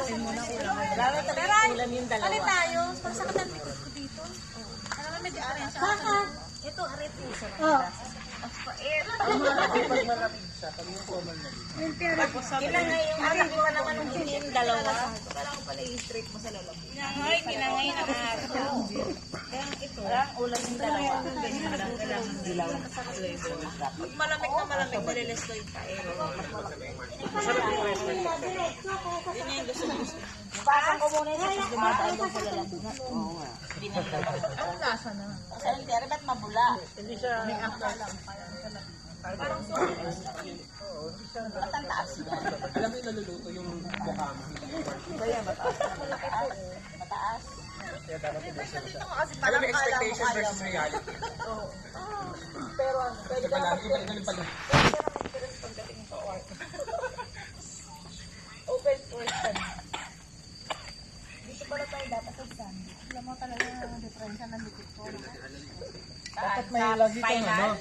Lalo talaga ulam yung dalawa. Kali tayo. Pagsakit ang likod ko dito. Ano naman may diferensya? Saka. Ito, arit po siya. Oh. Pag malamig siya, pag yung common na dito. Ilan nga yung arit ko pa naman yung hindi yung dalawa. Parang pala yung straight mo sa lalaki. Kinangay na nga. Kaya ito, ang ulam yung dalawa. Ganyan lang, kailangan dilaw. Pag malamig na malamig, nililestoy pa. Yun yung gusto. Pasang ko muna yung sa dumadaan doon sa lalaki. Oo nga. Ang lasa na. Kasi ang tiyari, ba't mabula? Hindi siya, Parang so. Ba't ang taas yan? alam mo yung naluluto yung mukha mo. Kaya mataas. Mataas. Kaya dapat hindi siya. Dito nga kasi Alam parang mo yung kala mo expectation kaya versus mo. reality. Pero pwede ka naman Ganun pala. pagdating sa work. Open question. Dito pala tayo dapat sa stand. Alam mo talaga yung diferensya ng likod ko. Dapat may lagi kang ano,